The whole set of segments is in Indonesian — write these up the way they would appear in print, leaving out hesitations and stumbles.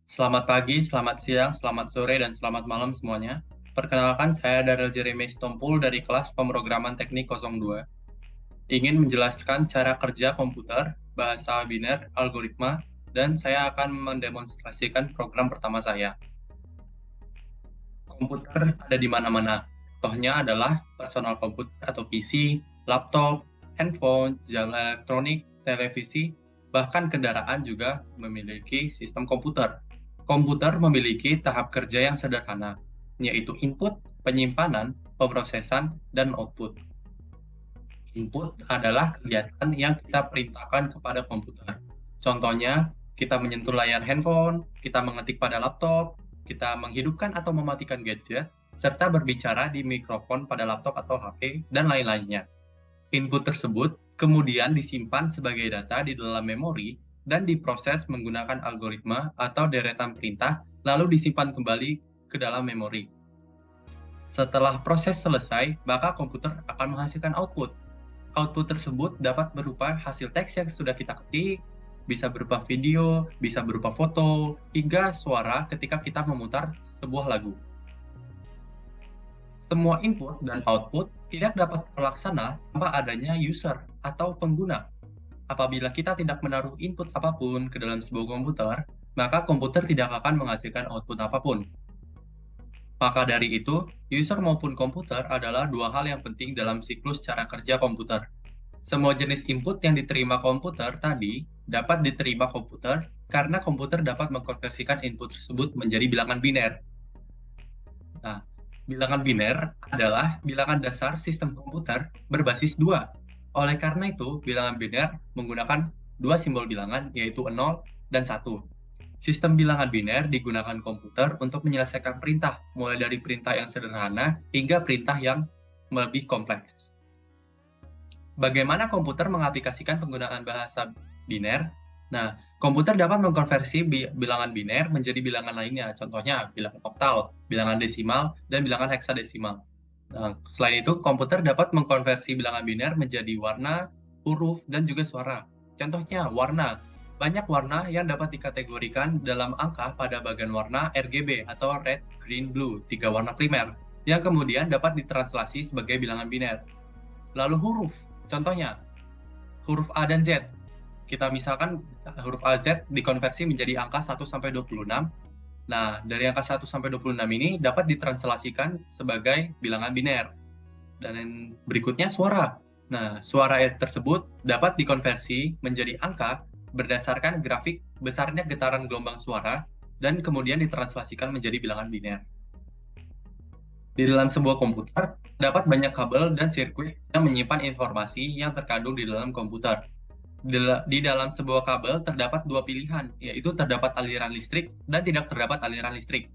Selamat pagi, selamat siang, selamat sore, dan selamat malam semuanya. Perkenalkan, saya Daryl Jeremy Stompul dari kelas Pemrograman Teknik 02. Ingin menjelaskan cara kerja komputer, bahasa biner, algoritma, dan saya akan mendemonstrasikan program pertama saya. Komputer ada di mana-mana. Contohnya adalah personal computer atau PC, laptop, handphone, jam elektronik, televisi, bahkan kendaraan juga memiliki sistem komputer. Komputer memiliki tahap kerja yang sederhana, yaitu input, penyimpanan, pemrosesan, dan output. Input adalah kegiatan yang kita perintahkan kepada komputer. Contohnya, kita menyentuh layar handphone, kita mengetik pada laptop, kita menghidupkan atau mematikan gadget, serta berbicara di mikrofon pada laptop atau HP, dan lain-lainnya. Input tersebut kemudian disimpan sebagai data di dalam memori dan diproses menggunakan algoritma atau deretan perintah, lalu disimpan kembali ke dalam memori. Setelah proses selesai, maka komputer akan menghasilkan output. Output tersebut dapat berupa hasil teks yang sudah kita ketik, bisa berupa video, bisa berupa foto, hingga suara ketika kita memutar sebuah lagu. Semua input dan output tidak dapat terlaksana tanpa adanya user atau pengguna. Apabila kita tidak menaruh input apapun ke dalam sebuah komputer, maka komputer tidak akan menghasilkan output apapun. Maka dari itu, user maupun komputer adalah dua hal yang penting dalam siklus cara kerja komputer. Semua jenis input yang diterima komputer tadi dapat diterima komputer karena komputer dapat mengkonversikan input tersebut menjadi bilangan biner. Nah, bilangan biner adalah bilangan dasar sistem komputer berbasis 2. Oleh karena itu, bilangan biner menggunakan dua simbol bilangan, yaitu 0 dan 1. Sistem bilangan biner digunakan komputer untuk menyelesaikan perintah, mulai dari perintah yang sederhana hingga perintah yang lebih kompleks. Bagaimana komputer mengaplikasikan penggunaan bahasa biner? Nah, komputer dapat mengkonversi bilangan biner menjadi bilangan lainnya, contohnya bilangan oktal, bilangan desimal, dan bilangan heksadesimal. Nah, selain itu, komputer dapat mengkonversi bilangan biner menjadi warna, huruf, dan juga suara. Contohnya, warna. Banyak warna yang dapat dikategorikan dalam angka pada bagian warna RGB atau red, green, blue, 3 warna primer, yang kemudian dapat ditranslasi sebagai bilangan biner. Lalu huruf, contohnya, huruf A dan Z. Kita misalkan huruf A, Z dikonversi menjadi angka 1-26. Nah, dari angka 1-26 ini dapat ditranslasikan sebagai bilangan biner. Dan berikutnya suara. Nah, suara tersebut dapat dikonversi menjadi angka berdasarkan grafik besarnya getaran gelombang suara dan kemudian ditranslasikan menjadi bilangan biner. Di dalam sebuah komputer, terdapat banyak kabel dan sirkuit yang menyimpan informasi yang terkandung di dalam komputer. Di dalam sebuah kabel terdapat dua pilihan, yaitu terdapat aliran listrik dan tidak terdapat aliran listrik.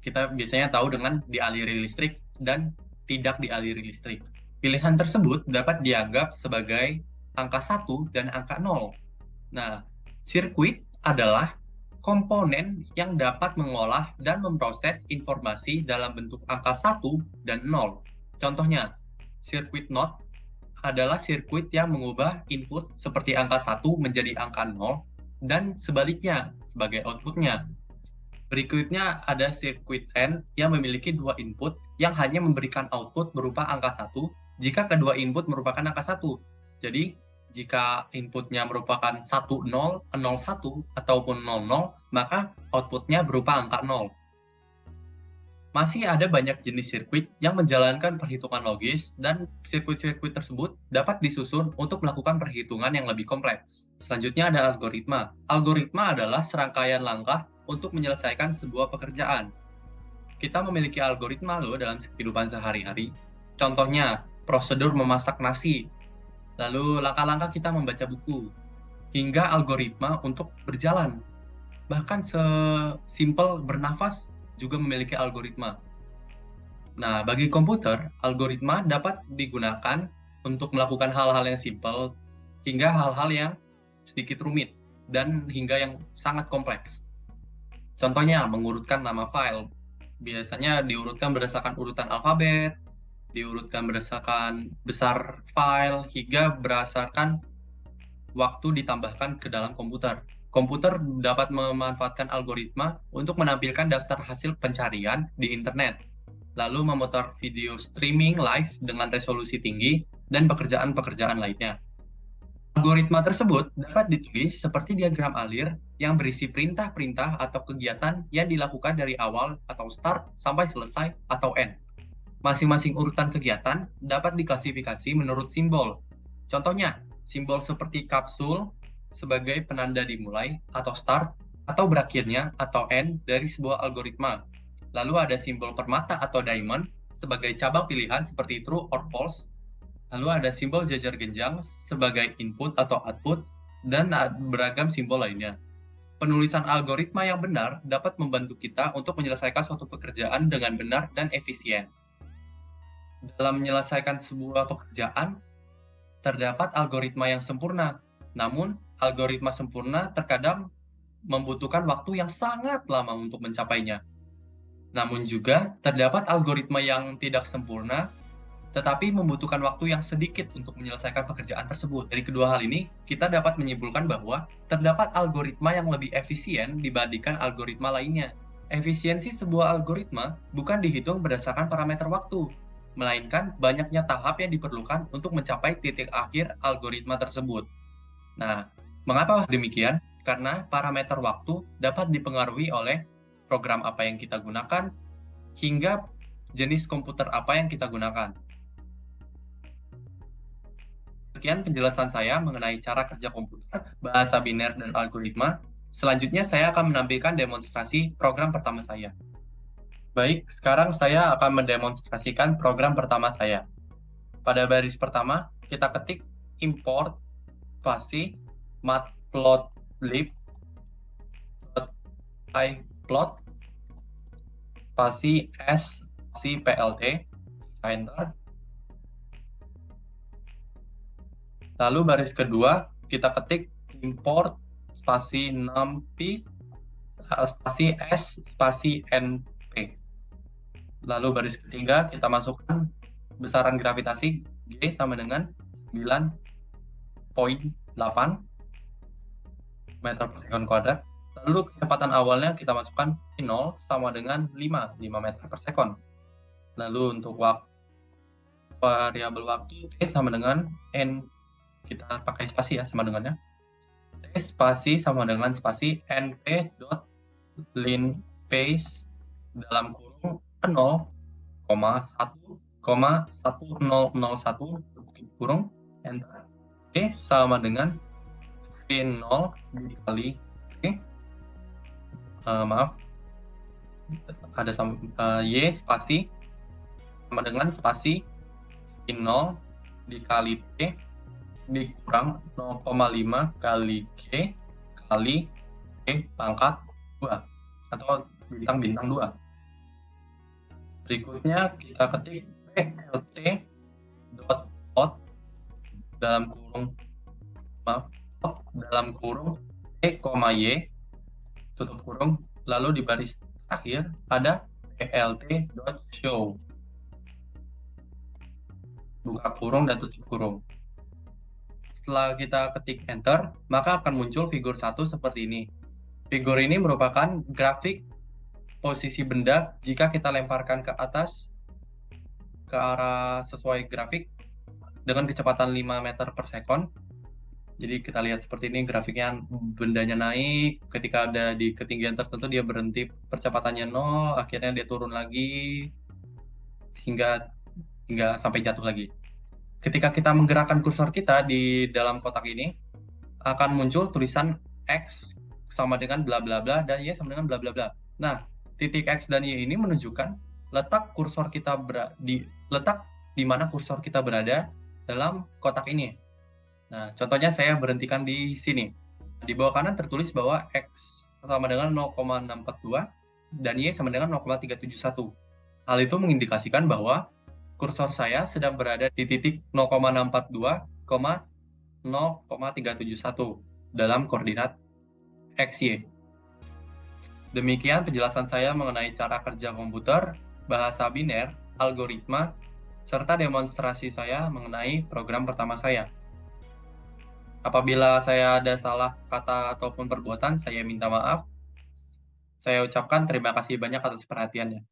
Kita biasanya tahu dengan dialiri listrik dan tidak dialiri listrik. Pilihan tersebut dapat dianggap sebagai angka 1 dan angka 0. Nah, sirkuit adalah komponen yang dapat mengolah dan memproses informasi dalam bentuk angka 1 dan 0. Contohnya, sirkuit NOT adalah sirkuit yang mengubah input seperti angka 1 menjadi angka 0 dan sebaliknya sebagai outputnya. Berikutnya ada sirkuit AND yang memiliki dua input yang hanya memberikan output berupa angka 1 jika kedua input merupakan angka 1. Jadi, jika inputnya merupakan 1, 0, 0, 1, ataupun 0, 0, maka outputnya berupa angka 0. Masih ada banyak jenis sirkuit yang menjalankan perhitungan logis, dan sirkuit-sirkuit tersebut dapat disusun untuk melakukan perhitungan yang lebih kompleks. Selanjutnya ada algoritma. Algoritma adalah serangkaian langkah untuk menyelesaikan sebuah pekerjaan. Kita memiliki algoritma loh dalam kehidupan sehari-hari. Contohnya, prosedur memasak nasi, lalu langkah-langkah kita membaca buku, hingga algoritma untuk berjalan. Bahkan sesimpel bernafas juga memiliki algoritma. Nah, bagi komputer, algoritma dapat digunakan untuk melakukan hal-hal yang simpel hingga hal-hal yang sedikit rumit dan hingga yang sangat kompleks. Contohnya, mengurutkan nama file. Biasanya diurutkan berdasarkan urutan alfabet, diurutkan berdasarkan besar file, hingga berdasarkan waktu ditambahkan ke dalam komputer. Komputer dapat memanfaatkan algoritma untuk menampilkan daftar hasil pencarian di internet, lalu memutar video streaming live dengan resolusi tinggi dan pekerjaan-pekerjaan lainnya. Algoritma tersebut dapat ditulis seperti diagram alir yang berisi perintah-perintah atau kegiatan yang dilakukan dari awal atau start sampai selesai atau end. Masing-masing urutan kegiatan dapat diklasifikasi menurut simbol. Contohnya, simbol seperti kapsul sebagai penanda dimulai atau start atau berakhirnya atau end dari sebuah algoritma. Lalu ada simbol permata atau diamond sebagai cabang pilihan seperti true or false. Lalu ada simbol jajar genjang sebagai input atau output, dan beragam simbol lainnya. Penulisan algoritma yang benar dapat membantu kita untuk menyelesaikan suatu pekerjaan dengan benar dan efisien. Dalam menyelesaikan sebuah pekerjaan, terdapat algoritma yang sempurna. Namun, algoritma sempurna terkadang membutuhkan waktu yang sangat lama untuk mencapainya. Namun juga, terdapat algoritma yang tidak sempurna, tetapi membutuhkan waktu yang sedikit untuk menyelesaikan pekerjaan tersebut. Dari kedua hal ini, kita dapat menyimpulkan bahwa terdapat algoritma yang lebih efisien dibandingkan algoritma lainnya. Efisiensi sebuah algoritma bukan dihitung berdasarkan parameter waktu, melainkan banyaknya tahap yang diperlukan untuk mencapai titik akhir algoritma tersebut. Nah, mengapa demikian? Karena parameter waktu dapat dipengaruhi oleh program apa yang kita gunakan, hingga jenis komputer apa yang kita gunakan. Sekian penjelasan saya mengenai cara kerja komputer, bahasa biner, dan algoritma. Selanjutnya saya akan menampilkan demonstrasi program pertama saya. Baik, sekarang saya akan mendemonstrasikan program pertama saya. Pada baris pertama, kita ketik import spasi matplotlib .pyplot spasi s spasi plt, enter. Lalu baris kedua, kita ketik import spasi numpy spasi s spasi np. Lalu baris ketiga, kita masukkan besaran gravitasi G sama dengan 9,8 meter per sekon kuadrat. Lalu kecepatan awalnya kita masukkan 0 sama dengan 5 meter per sekon. Lalu untuk variabel waktu T sama dengan N, kita pakai spasi ya, sama dengannya. T spasi sama dengan spasi np dot line pace dalam kurung 0,1,1001 kurung enter. T sama dengan V0 dikali T, ada Y spasi sama dengan spasi V0 dikali T dikurang 0,5 kali G kali E pangkat 2 atau bintang 2. Berikutnya kita ketik plt.plot dalam kurung T, Y tutup kurung, lalu di baris terakhir ada plt.show buka kurung dan tutup kurung. Setelah kita ketik enter, maka akan muncul figur 1 seperti ini. Figur ini merupakan grafik posisi benda jika kita lemparkan ke atas ke arah sesuai grafik dengan kecepatan 5 meter per sekon. Jadi kita lihat seperti ini grafiknya, bendanya naik, ketika ada di ketinggian tertentu dia berhenti, percepatannya 0, akhirnya dia turun lagi hingga sampai jatuh lagi. Ketika kita menggerakkan kursor kita di dalam kotak ini, akan muncul tulisan X sama dengan bla bla bla dan Y sama dengan bla bla bla. Nah, titik X dan Y ini menunjukkan letak kursor kita letak di mana kursor kita berada dalam kotak ini. Nah, contohnya saya berhentikan di sini. Di bawah kanan tertulis bahwa X sama dengan 0,642 dan Y sama dengan 0,371. Hal itu mengindikasikan bahwa kursor saya sedang berada di titik 0,642, 0,371 dalam koordinat XY. Demikian penjelasan saya mengenai cara kerja komputer, bahasa biner, algoritma, serta demonstrasi saya mengenai program pertama saya. Apabila saya ada salah kata ataupun perbuatan, saya minta maaf. Saya ucapkan terima kasih banyak atas perhatiannya.